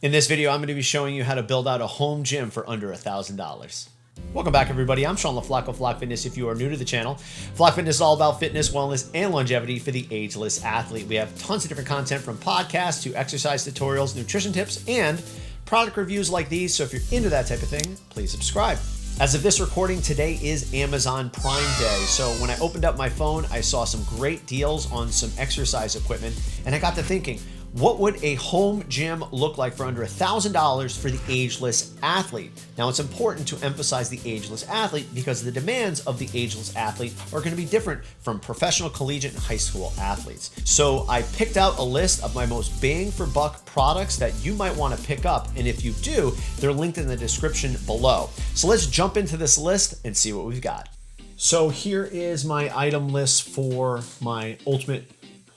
In this video, I'm going to be showing you how to build out a home gym for under $1,000. Welcome back, everybody. I'm Sean LaFlaco of Flock Fitness. If you are new to the channel, Flock Fitness is all about fitness, wellness, and longevity for the ageless athlete. We have tons of different content from podcasts to exercise tutorials, nutrition tips, and product reviews like these. So if you're into that type of thing, please subscribe. As of this recording, today is Amazon Prime Day. So when I opened up my phone, I saw some great deals on some exercise equipment, and I got to thinking, what would a home gym look like for under $1,000 for the ageless athlete? Now, it's important to emphasize the ageless athlete because the demands of the ageless athlete are going to be different from professional, collegiate, and high school athletes. So I picked out a list of my most bang for buck products that you might want to pick up. And if you do, they're linked in the description below. So let's jump into this list and see what we've got. So here is my item list for my ultimate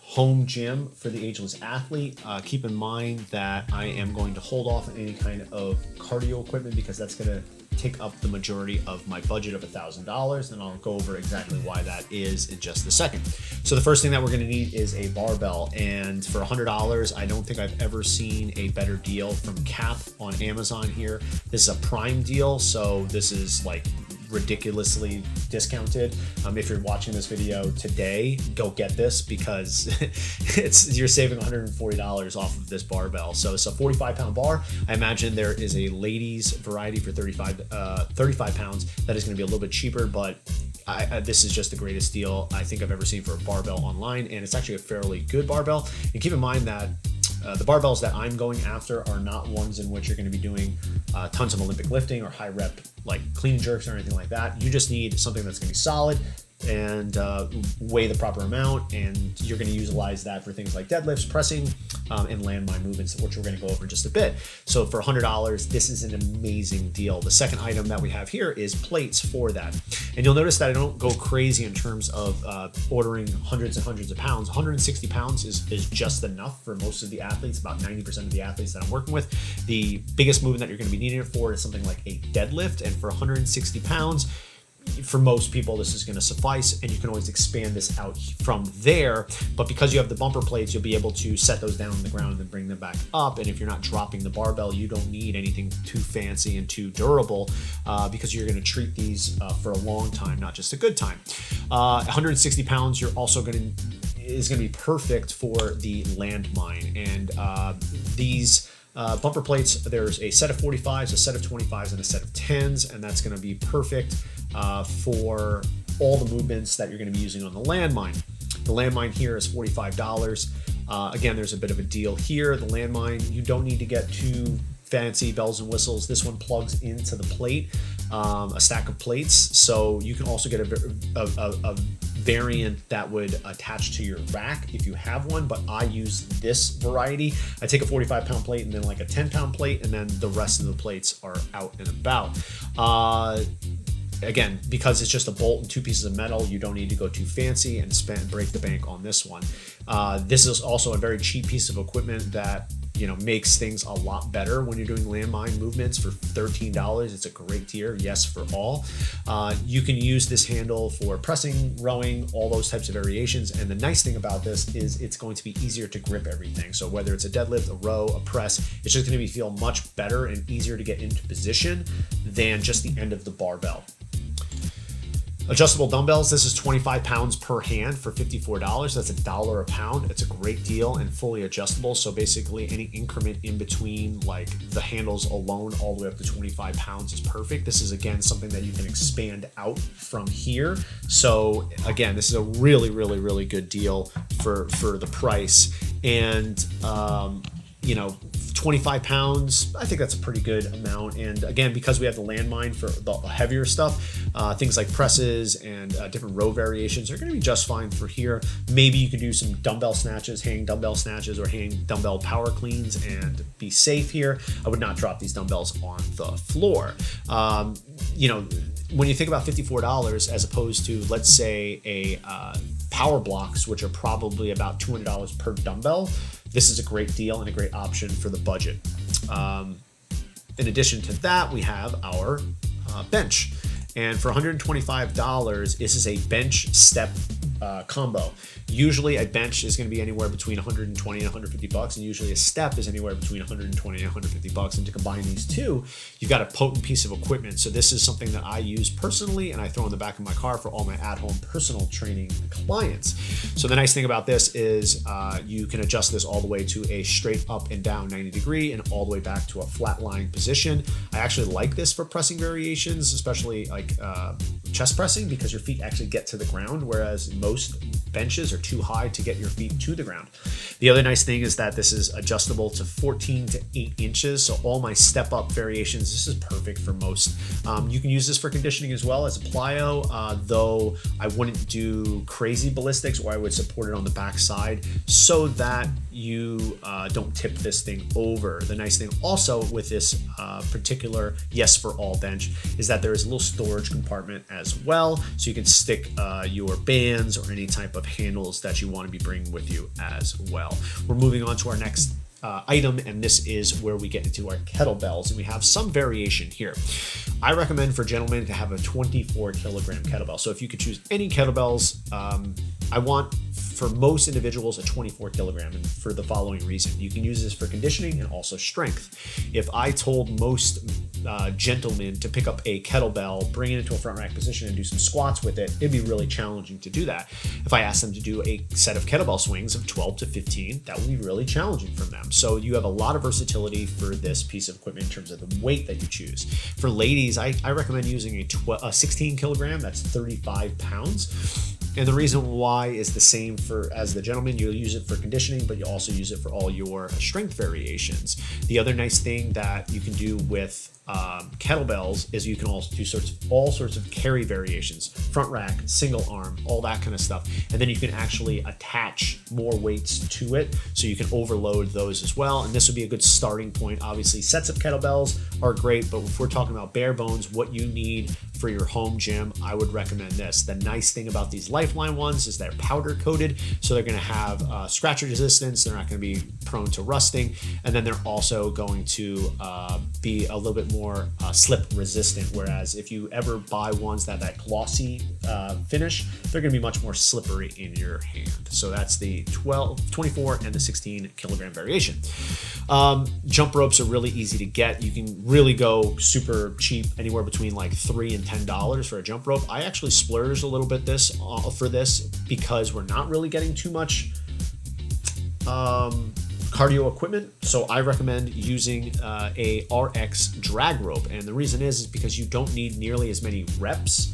home gym for the ageless athlete. Keep in mind that I am going to hold off on any kind of cardio equipment because that's going to take up the majority of my budget of $1,000, and I'll go over exactly why that is in just a second. So the first thing that we're going to need is a barbell, and for $100, I don't think I've ever seen a better deal from Cap on Amazon here. This is a Prime deal, so this is like ridiculously discounted. If you're watching this video today, go get this because you're saving $140 off of this barbell. So it's a 45-pound bar. I imagine there is a ladies variety for 35 pounds that is going to be a little bit cheaper, but this is just the greatest deal I think I've ever seen for a barbell online, and it's actually a fairly good barbell. And keep in mind that the barbells that I'm going after are not ones in which you're going to be doing tons of Olympic lifting or high rep like clean jerks or anything like that. You just need something that's going to be solid and weigh the proper amount, and you're going to utilize that for things like deadlifts, pressing, and landmine movements, which we're going to go over in just a bit. So for $100, this is an amazing deal. The second item that we have here is plates for that. And you'll notice that I don't go crazy in terms of ordering hundreds and hundreds of pounds. 160 pounds is just enough for most of the athletes, about 90% of the athletes that I'm working with. The biggest movement that you're going to be needing it for is something like a deadlift, and for 160 pounds, for most people, this is going to suffice, and you can always expand this out from there. But because you have the bumper plates, you'll be able to set those down on the ground and then bring them back up. And if you're not dropping the barbell, you don't need anything too fancy and too durable because you're going to treat these for a long time, not just a good time. 160 pounds, you're also is going to be perfect for the landmine. And these bumper plates, there's a set of 45s, a set of 25s, and a set of 10s, and that's going to be perfect for all the movements that you're going to be using on the landmine. The landmine here is $45. Again, there's a bit of a deal here. The landmine, you don't need to get too fancy bells and whistles. This one plugs into the plate, a stack of plates, so you can also get a variant that would attach to your rack if you have one, but I use this variety. I take a 45-pound plate and then like a 10-pound plate, and then the rest of the plates are out and about. Again, because it's just a bolt and two pieces of metal, you don't need to go too fancy and break the bank on this one. This is also a very cheap piece of equipment that makes things a lot better when you're doing landmine movements for $13. It's a great tier, yes, for all. You can use this handle for pressing, rowing, all those types of variations. And the nice thing about this is it's going to be easier to grip everything. So whether it's a deadlift, a row, a press, it's just going to feel much better and easier to get into position than just the end of the barbell. Adjustable dumbbells, this is 25 pounds per hand for $54. That's $1 a pound. It's a great deal and fully adjustable. So basically any increment in between, like the handles alone all the way up to 25 pounds is perfect. This is, again, something that you can expand out from here. So again, this is a really, really, really good deal for the price. And 25 pounds, I think that's a pretty good amount. And again, because we have the landmine for the heavier stuff, things like presses and different row variations are going to be just fine for here. Maybe you can do some dumbbell snatches, hang dumbbell snatches, or hang dumbbell power cleans and be safe here. I would not drop these dumbbells on the floor. When you think about $54 as opposed to, let's say, a power blocks, which are probably about $200 per dumbbell, this is a great deal and a great option for the budget. In addition to that, we have our bench. And for $125, this is a bench step combo. Usually a bench is going to be anywhere between 120 and 150 bucks, and usually a step is anywhere between 120 and 150 bucks. And to combine these two, you've got a potent piece of equipment. So this is something that I use personally, and I throw in the back of my car for all my at-home personal training clients. So the nice thing about this is you can adjust this all the way to a straight up and down 90 degree and all the way back to a flat lying position. I actually like this for pressing variations, especially like chest pressing, because your feet actually get to the ground, whereas most benches are too high to get your feet to the ground. The other nice thing is that this is adjustable to 14 to 8 inches. So all my step up variations, this is perfect for most. You can use this for conditioning as well as a plyo, though I wouldn't do crazy ballistics, or I would support it on the back side so that you don't tip this thing over. The nice thing also with this particular Yes for All bench is that there is a little storage compartment as well, so you can stick your bands or any type of handles that you want to be bringing with you as well. We're moving on to our next item, and this is where we get into our kettlebells, and we have some variation here. I recommend for gentlemen to have a 24 kilogram kettlebell. So if you could choose any kettlebells, I want for most individuals a 24 kilogram, and for the following reason. You can use this for conditioning and also strength. If I told most gentlemen to pick up a kettlebell, bring it into a front rack position and do some squats with it, it'd be really challenging to do that. If I asked them to do a set of kettlebell swings of 12 to 15, that would be really challenging for them. So you have a lot of versatility for this piece of equipment in terms of the weight that you choose. For ladies, I recommend using a 16 kilogram, that's 35 pounds. And the reason why is the same as the gentleman. You'll use it for conditioning, but you also use it for all your strength variations. The other nice thing that you can do with kettlebells is you can also do all sorts of carry variations, front rack, single arm, all that kind of stuff. And then you can actually attach more weights to it, so you can overload those as well. And this would be a good starting point. Obviously, sets of kettlebells are great, but if we're talking about bare bones, what you need for your home gym, I would recommend this. The nice thing about these Lifeline ones is they're powder coated, so they're going to have scratch resistance. They're not going to be prone to rusting, and then they're also going to be a little bit more slip resistant. Whereas if you ever buy ones that glossy finish, they're going to be much more slippery in your hand. So that's the 24 and the 16 kilogram variation. Jump ropes are really easy to get. You can really go super cheap, anywhere between like $3 and $10 for a jump rope. I actually splurged a little bit for this because we're not really getting too much cardio equipment. So I recommend using a RX drag rope. And the reason is because you don't need nearly as many reps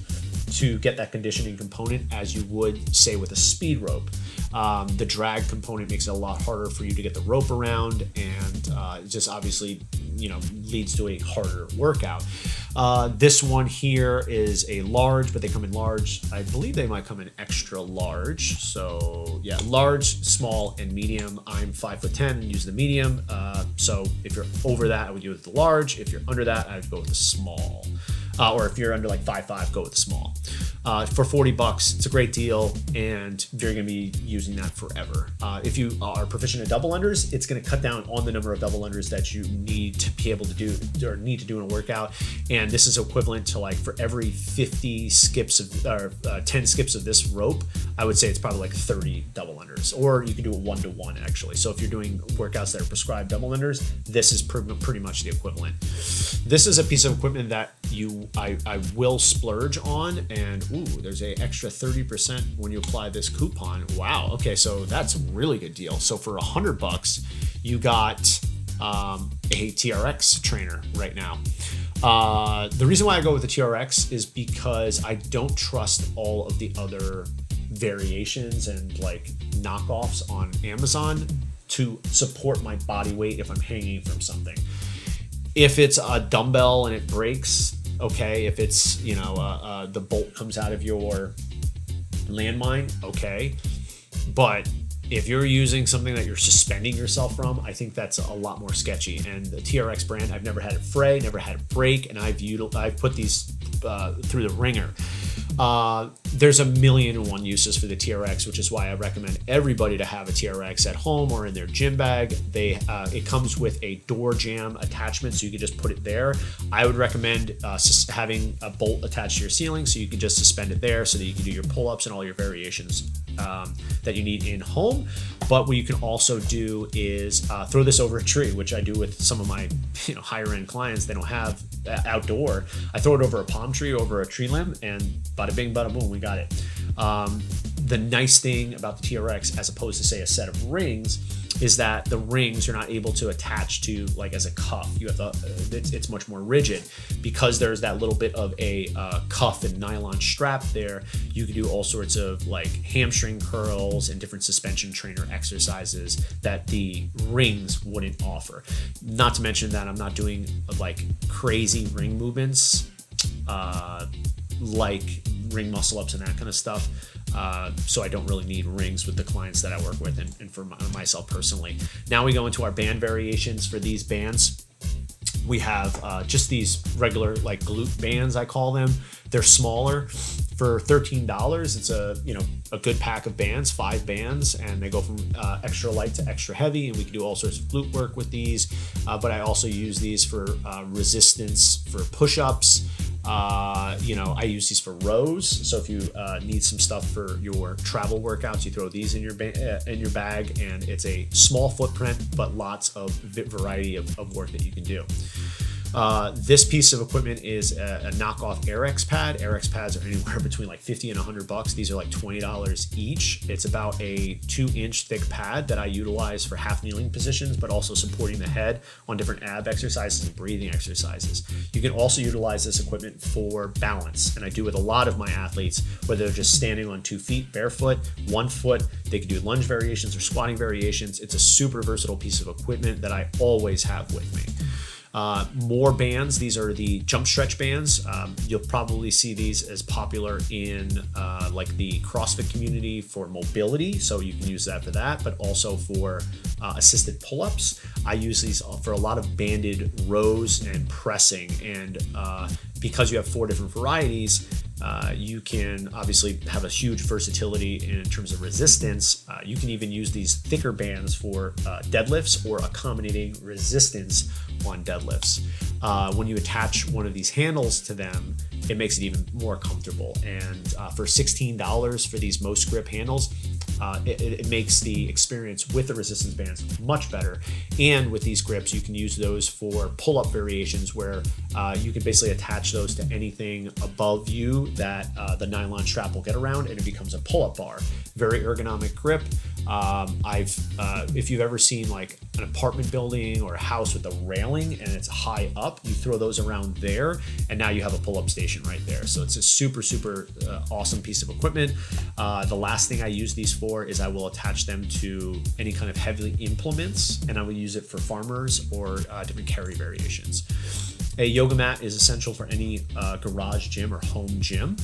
to get that conditioning component as you would, say, with a speed rope. The drag component makes it a lot harder for you to get the rope around, and it just obviously, leads to a harder workout. This one here is a large, but they come in large. I believe they might come in extra large. So yeah, large, small, and medium. I'm 5'10" and use the medium. So if you're over that, I would use the large. If you're under that, I would go with the small. Or if you're under like 5'5", go with the small. For $40, it's a great deal, and you're going to be using that forever. If you are proficient at double unders, it's going to cut down on the number of double unders that you need to be able to do or need to do in a workout. And this is equivalent to, like, for every 50 skips of or 10 skips of this rope, I would say it's probably like 30 double unders, or you can do it 1-to-1 actually. So if you're doing workouts that are prescribed double unders, this is pretty much the equivalent. This is a piece of equipment that I will splurge on, and there's a extra 30% when you apply this coupon. Wow, okay, so that's a really good deal. So for $100, you got a TRX trainer right now. The reason why I go with the TRX is because I don't trust all of the other variations and like knockoffs on Amazon to support my body weight if I'm hanging from something. If it's a dumbbell and it breaks, okay. If it's, the bolt comes out of your landmine, okay. But if you're using something that you're suspending yourself from, I think that's a lot more sketchy. And the TRX brand, I've never had it fray, never had it break, and I've put these through the ringer. there's a million and one uses for the TRX, which is why I recommend everybody to have a TRX at home or in their gym bag. It comes with a door jamb attachment, so you can just put it there. I would recommend having a bolt attached to your ceiling, so you can just suspend it there so that you can do your pull-ups and all your variations that you need in home. But what you can also do is throw this over a tree, which I do with some of my higher end clients. They don't have outdoor. I throw it over a palm tree, over a tree limb, and bada bing, bada boom, we got it. The nice thing about the TRX, as opposed to say a set of rings, is that the rings you're not able to attach to like as a cuff. You have to, it's much more rigid because there's that little bit of a cuff and nylon strap there. You can do all sorts of like hamstring curls and different suspension trainer exercises that the rings wouldn't offer. Not to mention that I'm not doing like crazy ring movements like ring muscle ups and that kind of stuff. So I don't really need rings with the clients that I work with and for myself personally. Now we go into our band variations. For these bands, we have just these regular like glute bands, I call them. They're smaller. For $13, it's a good pack of bands, 5 bands, and they go from extra light to extra heavy, and we can do all sorts of glute work with these. But I also use these for resistance for push-ups. I use these for rows. So if you need some stuff for your travel workouts, you throw these in your bag, and it's a small footprint, but lots of variety of work that you can do. This piece of equipment is a knockoff AirX pad. AirX pads are anywhere between like $50 and $100. These are like $20 each. It's about a 2-inch thick pad that I utilize for half kneeling positions, but also supporting the head on different ab exercises and breathing exercises. You can also utilize this equipment for balance, and I do with a lot of my athletes, whether they're just standing on 2 feet, barefoot, 1 foot. They can do lunge variations or squatting variations. It's a super versatile piece of equipment that I always have with me. More bands. These are the jump stretch bands. You'll probably see these as popular in like the CrossFit community for mobility, so you can use that for that, but also for assisted pull-ups. I use these for a lot of banded rows and pressing, and because you have 4 different varieties, you can obviously have a huge versatility in terms of resistance. You can even use these thicker bands for deadlifts or accommodating resistance on deadlifts. When you attach one of these handles to them, it makes it even more comfortable. And for $16 for these most grip handles, it makes the experience with the resistance bands much better. And with these grips, you can use those for pull-up variations where you can basically attach those to anything above you that the nylon strap will get around, and it becomes a pull-up bar. Very ergonomic grip. If you've ever seen like an apartment building or a house with a railing and it's high up, you throw those around there, and now you have a pull-up station right there. So it's a super awesome piece of equipment. The last thing I use these for is I will attach them to any kind of heavy implements, and I will use it for farmers or different carry variations. A yoga mat is essential for any garage gym or home gym.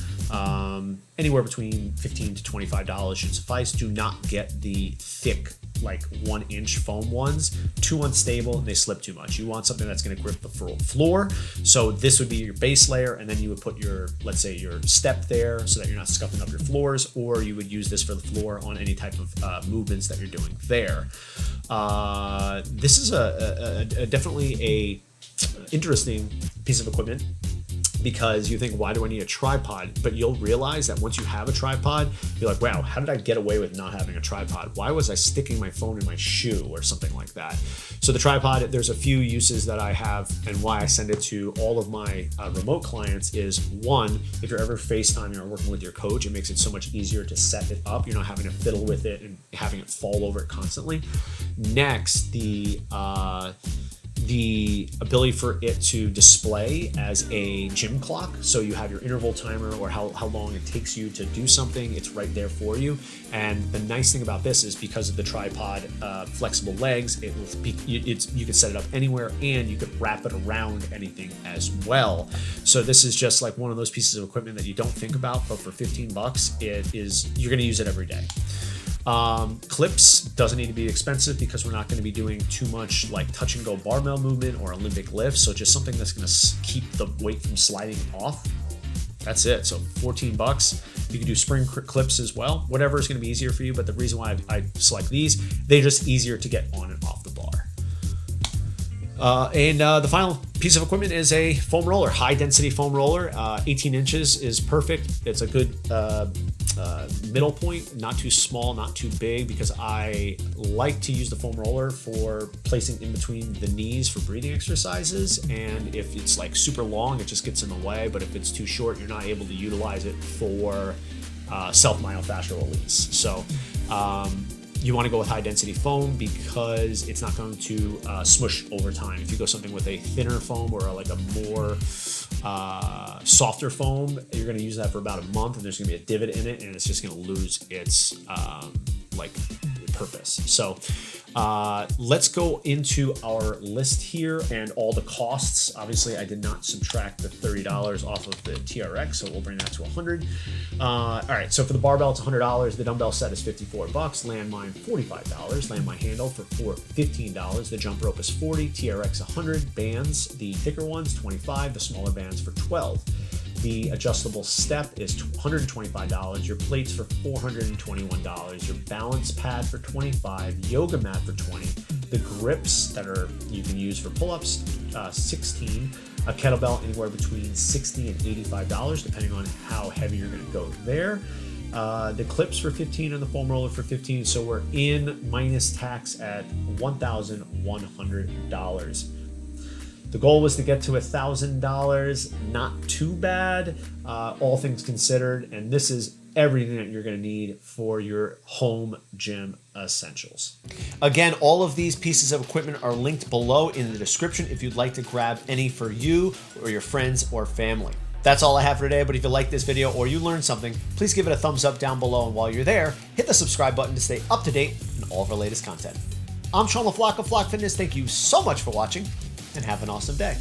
Anywhere between $15 to $25 should suffice. Do not get the thick, like 1-inch foam ones. Too unstable and they slip too much. You want something that's going to grip the floor. So this would be your base layer, and then you would put your, let's say, your step there so that you're not scuffing up your floors, or you would use this for the floor on any type of movements that you're doing there. This is definitely a interesting piece of equipment, because you think, why do I need a tripod? But you'll realize that once you have a tripod, you're like, wow, how did I get away with not having a tripod? Why was I sticking my phone in my shoe or something like that? So the tripod, there's a few uses that I have, and why I send it to all of my remote clients is, one, if you're ever FaceTiming or working with your coach, it makes it so much easier to set it up. You're not having to fiddle with it and having it fall over it constantly. Next, the ability for it to display as a gym clock. So you have your interval timer or how long it takes you to do something. It's right there for you. And the nice thing about this is, because of the tripod flexible legs, you can set it up anywhere, and you could wrap it around anything as well. So this is just like one of those pieces of equipment that you don't think about, but for $15, you're going to use it every day. Clips doesn't need to be expensive, because we're not going to be doing too much like touch and go barbell movement or Olympic lifts. So just something that's going to keep the weight from sliding off. That's it. So $14, You can do spring clips as well, whatever is going to be easier for you. But the reason why I select these, they're just easier to get on and off the bar. The final piece of equipment is a foam roller, high density foam roller. 18 inches is perfect. It's a good middle point, not too small, not too big, because I like to use the foam roller for placing in between the knees for breathing exercises. And if it's like super long, it just gets in the way. But if it's too short, you're not able to utilize it for self-myofascial release. So you want to go with high density foam because it's not going to smush over time. If you go something with a thinner foam or like a more softer foam, you're going to use that for about a month, and there's going to be a divot in it, and it's just going to lose its like purpose. So let's go into our list here and all the costs. Obviously, I did not subtract the $30 off of the TRX, so we'll bring that to $100. All right, so for the barbell, it's $100. The dumbbell set is $54. Landmine, $45. Landmine handle for $15. The jump rope is $40. TRX, $100. Bands, the thicker ones, $25. The smaller bands for $12. The adjustable step is $125. Your plates for $421. Your balance pad for $25. Yoga mat for $20. The grips that you can use for pull-ups, $16. A kettlebell anywhere between $60 and $85, depending on how heavy you're going to go there. The clips for $15 and the foam roller for $15. So we're in minus tax at $1,100. The goal was to get to $1,000, not too bad, all things considered, and this is everything that you're going to need for your home gym essentials. Again, all of these pieces of equipment are linked below in the description if you'd like to grab any for you or your friends or family. That's all I have for today, but if you like this video or you learned something, please give it a thumbs up down below, and while you're there, hit the subscribe button to stay up to date on all of our latest content. I'm Sean LaFlaque of Flock Fitness. Thank you so much for watching, and have an awesome day.